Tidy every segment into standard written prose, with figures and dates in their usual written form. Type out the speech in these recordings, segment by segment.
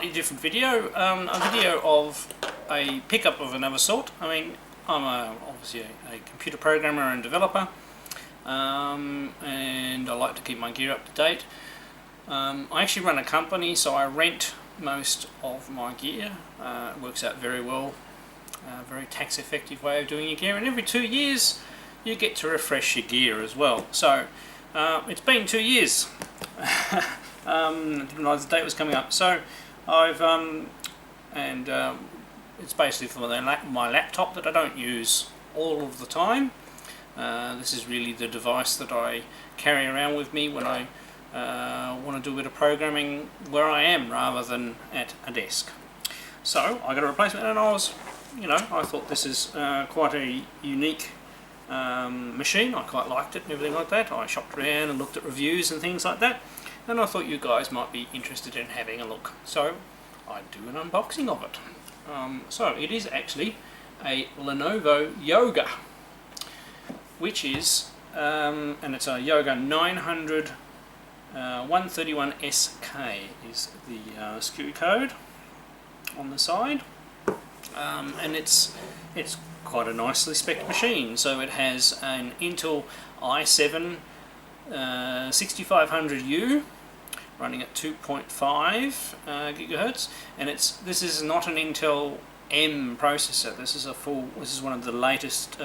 slightly different video, a video of a pickup of another sort. I mean, I'm obviously a computer programmer and developer, and I like to keep my gear up to date. I actually run a company, so I rent most of my gear. It works out very well, very tax effective way of doing your gear, and every 2 years you get to refresh your gear as well. So it's been 2 years. I didn't realise the date was coming up, so I've it's basically for my laptop that I don't use all of the time. This is really the device that I carry around with me when I want to do a bit of programming where I am rather than at a desk. So I got a replacement, and I thought this is quite a unique machine. I quite liked it and everything like that. I shopped around and looked at reviews and things like that, and I thought you guys might be interested in having a look. So I'd do an unboxing of it. So it is actually a Lenovo Yoga, which is, and it's a Yoga 900 131SK is the SKU code on the side, and it's quite a nicely spec'd machine. So it has an Intel i7 6500U running at 2.5 gigahertz, and this is not an Intel M processor. This is one of the latest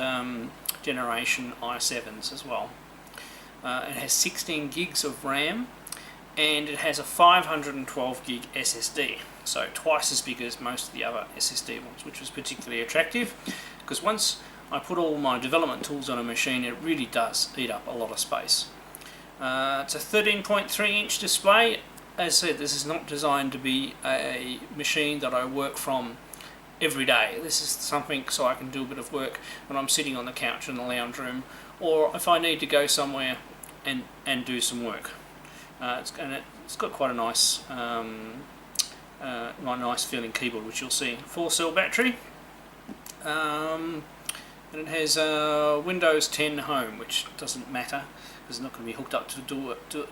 generation i7s as well. It has 16 gigs of RAM, and it has a 512 gig SSD, so twice as big as most of the other SSD ones, which was particularly attractive, because once I put all my development tools on a machine, it really does eat up a lot of space. It's a 13.3 inch display. As I said, this is not designed to be a machine that I work from every day. This is something so I can do a bit of work when I'm sitting on the couch in the lounge room, or if I need to go somewhere and do some work. It's got quite a nice nice feeling keyboard, which you'll see. 4-cell battery, and it has Windows 10 Home, which doesn't matter. It's not going to be hooked up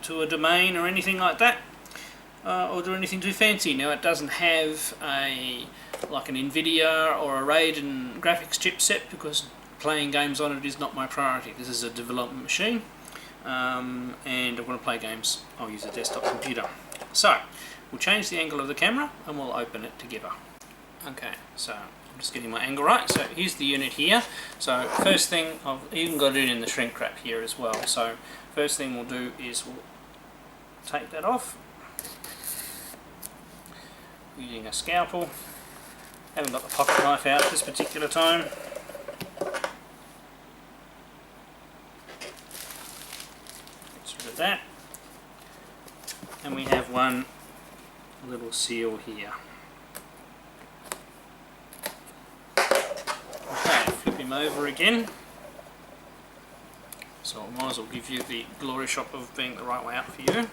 to a domain or anything like that, or do anything too fancy. Now, it doesn't have like an Nvidia or a Radeon graphics chipset, because playing games on it is not my priority. This is a development machine, and if I want to play games, I'll use a desktop computer. So we'll change the angle of the camera and we'll open it together. Okay, so I'm just getting my angle right. So here's the unit here. So first thing, I've even got it in the shrink wrap here as well. So first thing we'll do is we'll take that off using a scalpel. Haven't got the pocket knife out this particular time. Gets rid of that. And we have one little seal here. Okay, flip him over again. So I might as well give you the glory shot of being the right way out for you.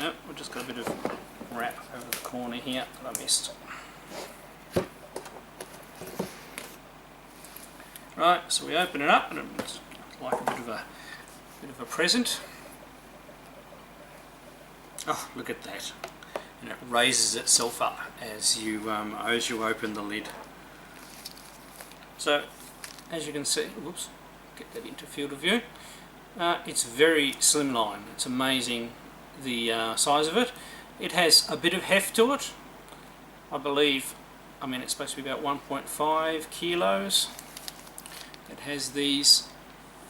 Oh, we've just got a bit of wrap over the corner here that I missed. Right, so we open it up, and it's like a bit of a present. Oh, look at that! And it raises itself up as you open the lid. So, as you can see, whoops, get that into field of view. It's very slimline. It's amazing the size of it. It has a bit of heft to it. I believe, it's supposed to be about 1.5 kilos. It has these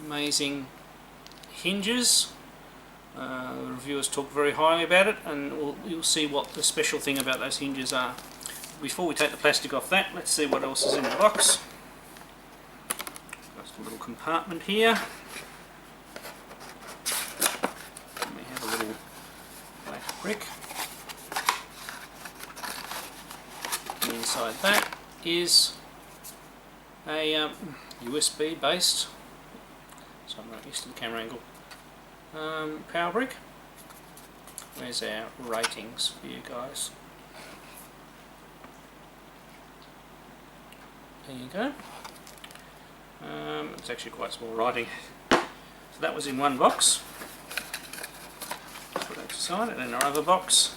amazing hinges. The reviewers talk very highly about it, and you'll see what the special thing about those hinges are. Before we take the plastic off that, let's see what else is in the box. Just a little compartment here. And we have a little black brick. And inside that is a USB based, so I'm not used to the camera angle, power brick. Where's our ratings for you guys? There you go. It's actually quite small writing. So that was in one box. Put that aside, and in our other box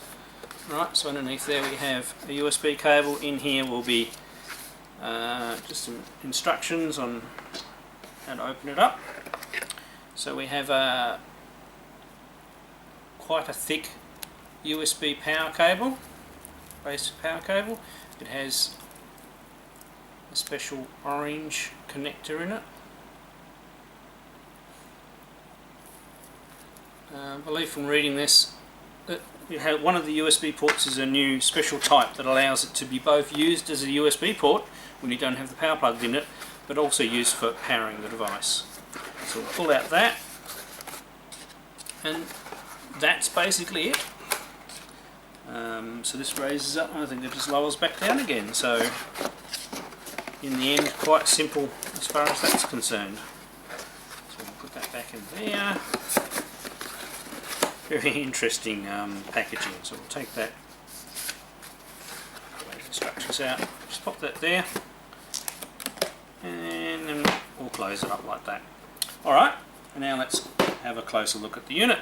Right, so underneath there we have a USB cable. In here will be just some instructions on how to open it up. So we have quite a thick USB power cable, basic power cable. It has a special orange connector in it. I believe from reading this that one of the USB ports is a new special type that allows it to be both used as a USB port when you don't have the power plugged in it, but also used for powering the device. So we'll pull out that, and that's basically it. So this raises up, I think it just lowers back down again. So in the end, quite simple as far as that's concerned. So we'll put that back in there. Very interesting packaging. So we'll take that, the instructions out, just pop that there, and then we'll close it up like that. Alright, and now let's have a closer look at the unit.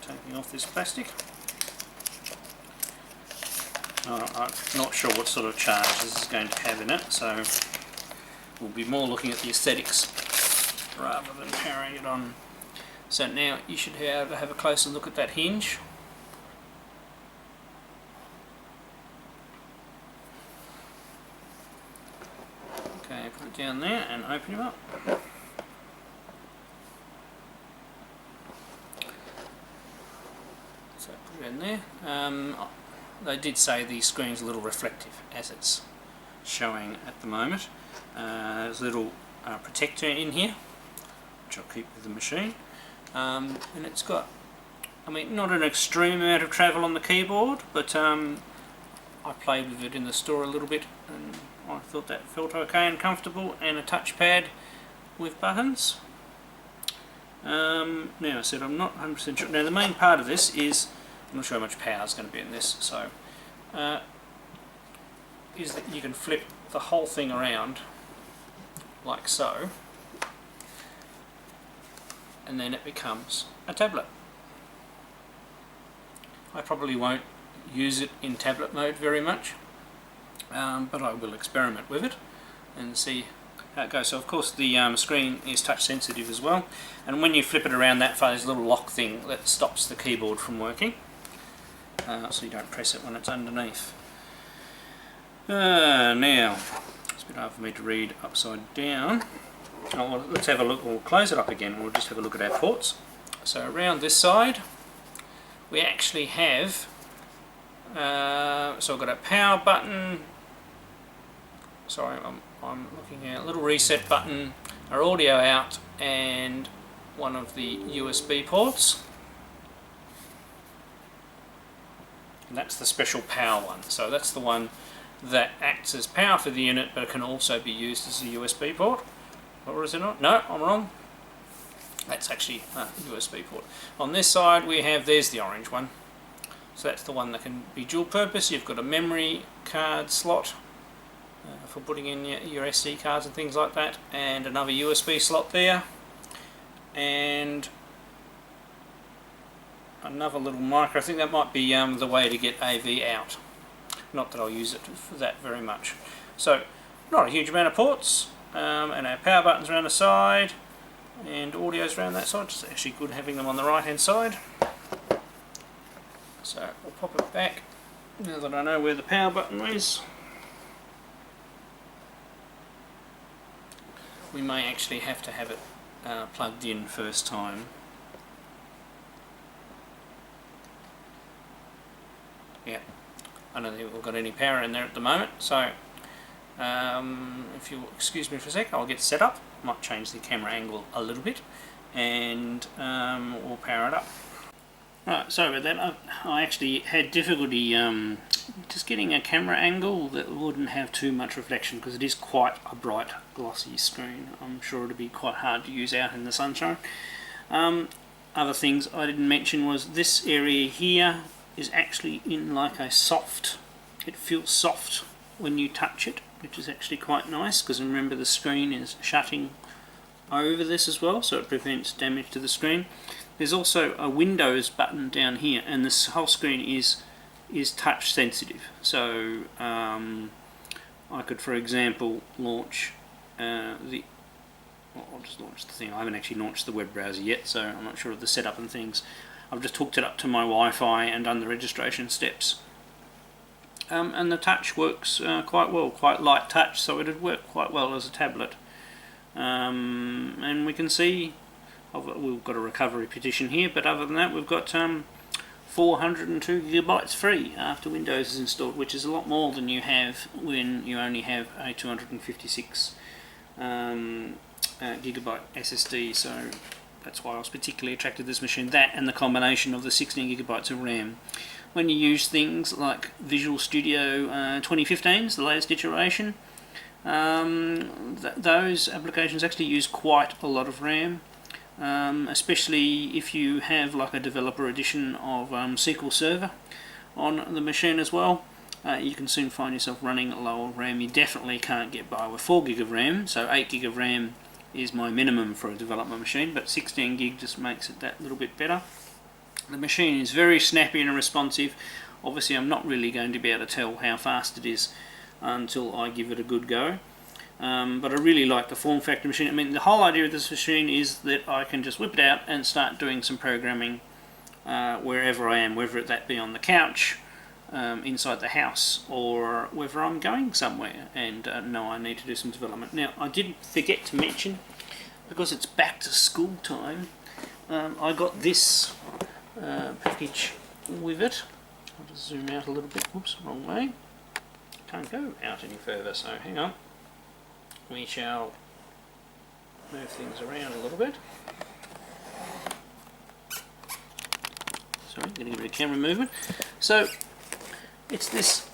Taking off this plastic. I'm not sure what sort of charge this is going to have in it, so we'll be more looking at the aesthetics rather than powering it on. So now you should have a closer look at that hinge. Okay, put it down there and open it up. So put it in there. They did say the screen's a little reflective as it's showing at the moment. There's a little protector in here, which I'll keep with the machine, and it's got, I mean, not an extreme amount of travel on the keyboard, but I played with it in the store a little bit and I thought that felt okay and comfortable, and a touchpad with buttons. Now I said I'm not 100% sure. Now the main part of this is, I'm not sure how much power is going to be in this, so is that you can flip the whole thing around like so, and then it becomes a tablet. I probably won't use it in tablet mode very much, but I will experiment with it and see how it goes. So of course the screen is touch sensitive as well, and when you flip it around that far, there's a little lock thing that stops the keyboard from working, so you don't press it when it's underneath. Now it's a bit hard for me to read upside down. Oh, well, let's have a look. We'll close it up again. We'll just have a look at our ports. So around this side we actually have, so I've got a power button, sorry I'm looking at a little reset button, our audio out, and one of the USB ports, and that's the special power one. So that's the one that acts as power for the unit, but it can also be used as a USB port. Or is it not? No, I'm wrong. That's actually a USB port. On this side we have, there's the orange one. So that's the one that can be dual purpose. You've got a memory card slot for putting in your SD cards and things like that, and another USB slot there, and another little micro. I think that might be the way to get AV out. Not that I'll use it for that very much. So not a huge amount of ports, and our power buttons around the side, and audio's around that side. It's actually good having them on the right hand side. So we'll pop it back now that I know where the power button is. We may actually have to have it plugged in first time. Yeah, I don't think we've got any power in there at the moment, so if you'll excuse me for a sec, I'll get set up. Might change the camera angle a little bit, and we'll power it up. Right, sorry about that. I actually had difficulty just getting a camera angle that wouldn't have too much reflection, because it is quite a bright glossy screen. I'm sure it'll be quite hard to use out in the sunshine. Other things I didn't mention was this area here is actually in like a soft, it feels soft when you touch it, which is actually quite nice, because remember the screen is shutting over this as well, so it prevents damage to the screen. There's also a Windows button down here, and this whole screen is touch sensitive. So I could, for example, launch I'll just launch the thing. I haven't actually launched the web browser yet, so I'm not sure of the setup and things. I've just hooked it up to my Wi-Fi and done the registration steps. And the touch works quite well, quite light touch, so it'd work quite well as a tablet. And we can see we've got a recovery petition here, but other than that, we've got 402 gigabytes free after Windows is installed, which is a lot more than you have when you only have a 256 gigabyte SSD. So that's why I was particularly attracted to this machine. That and the combination of the 16 gigabytes of RAM. When you use things like Visual Studio 2015's, the latest iteration, those applications actually use quite a lot of RAM, especially if you have like a developer edition of SQL Server on the machine as well. You can soon find yourself running lower RAM. You definitely can't get by with 4 gig of RAM, so 8 gig of RAM is my minimum for a development machine, but 16 gig just makes it that little bit better. The machine is very snappy and responsive. Obviously I'm not really going to be able to tell how fast it is until I give it a good go. But I really like the form factor machine. I mean, the whole idea of this machine is that I can just whip it out and start doing some programming wherever I am, whether that be on the couch, inside the house, or whether I'm going somewhere and know I need to do some development. Now, I did forget to mention, because it's back to school time, I got this package with it. I'll just zoom out a little bit. Whoops, wrong way. Can't go out any further, so hang on. We shall move things around a little bit. Sorry, getting a bit of camera movement. So, it's this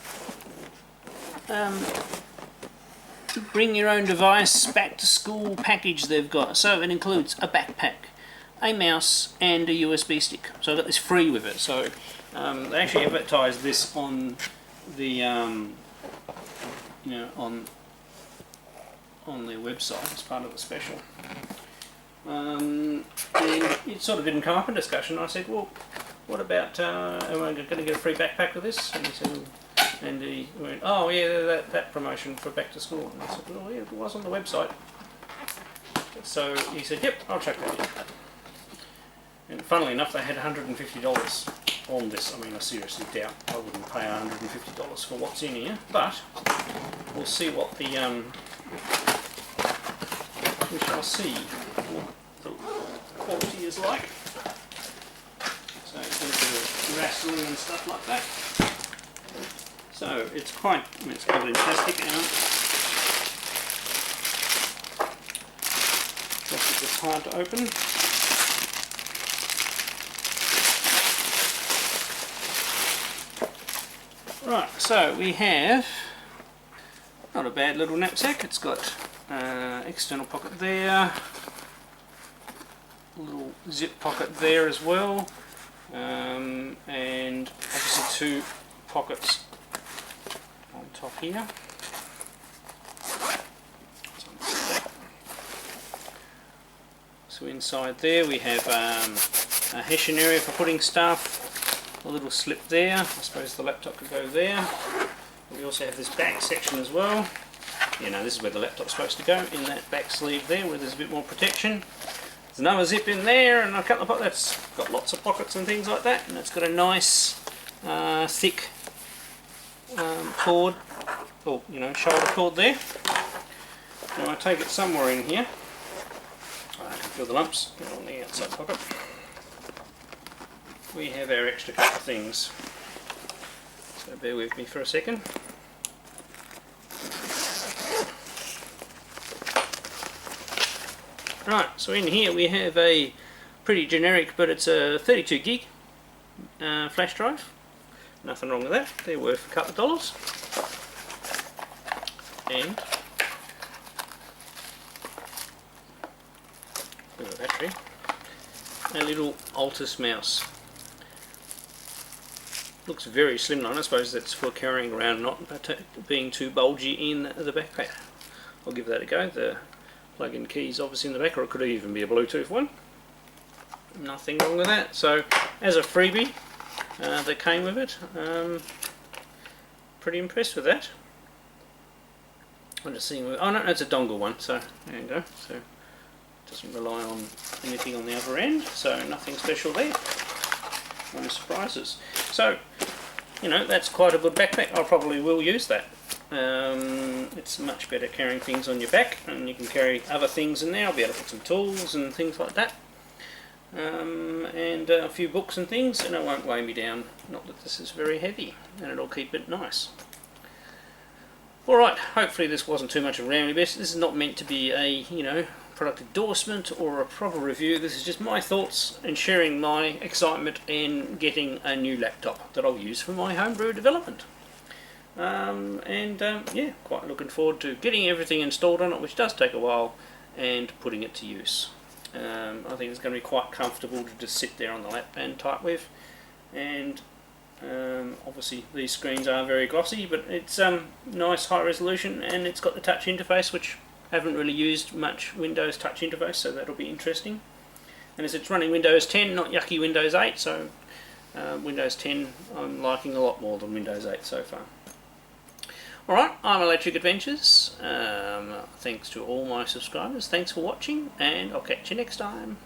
bring your own device back to school package they've got. So it includes a backpack, a mouse and a USB stick. So I got this free with it. So they actually advertised this on the on their website as part of the special. And it sort of didn't come up in discussion. I said, well, what about am I going to get a free backpack with this? And he said, and he went, oh yeah, that promotion for back to school. And I said, well yeah, it was on the website. So he said, yep, I'll check that out. And funnily enough, they had $150 on this. I mean, I seriously doubt I wouldn't pay $150 for what's in here, but we'll see what the we shall see what the quality is like. So it's going to be wrestling and stuff like that. So it's quite, I mean, it's covered in plastic now. Plastic is hard to open. Right, so we have not a bad little knapsack. It's got external pocket there, a little zip pocket there as well, and obviously two pockets on top here. So inside there we have a hessian area for putting stuff, a little slip there. I suppose the laptop could go there. We also have this back section as well. You know, this is where the laptop's supposed to go, in that back sleeve there where there's a bit more protection. There's another zip in there and a couple of pockets. That's got lots of pockets and things like that, and it's got a nice thick cord, or shoulder cord there. Now I take it somewhere in here. I can feel the lumps on the outside pocket. We have our extra couple of things. So bear with me for a second. Right, so in here we have a pretty generic, but it's a 32 gig flash drive. Nothing wrong with that. They're worth a couple of dollars. And a battery. A little Altus mouse. Looks very slim on. I suppose that's for carrying around, not being too bulgy in the backpack. I'll give that a go. The plug-in keys obviously in the back, or it could even be a Bluetooth one. nothing wrong with that. So as a freebie that came with it, pretty impressed with that. I'm just seeing, oh no, it's a dongle one, so there you go. So it doesn't rely on anything on the other end, so nothing special there. No surprises. So, you know, that's quite a good backpack. I probably will use that. It's much better carrying things on your back, and you can carry other things in there. I'll be able to put some tools and things like that, and a few books and things, and it won't weigh me down. Not that this is very heavy, and it'll keep it nice. Alright, hopefully this wasn't too much of a rambling bit. This is not meant to be a, you know, product endorsement or a proper review. This is just my thoughts and sharing my excitement in getting a new laptop that I'll use for my homebrew development. Yeah, quite looking forward to getting everything installed on it, which does take a while, and putting it to use. I think it's going to be quite comfortable to just sit there on the lap and type with, and obviously these screens are very glossy, but it's nice high resolution, and it's got the touch interface, which I haven't really used much Windows touch interface, so that'll be interesting. And as it's running Windows 10, not yucky Windows 8, so Windows 10 I'm liking a lot more than Windows 8 so far. Alright, I'm Electric Adventures. Thanks to all my subscribers. Thanks for watching, and I'll catch you next time.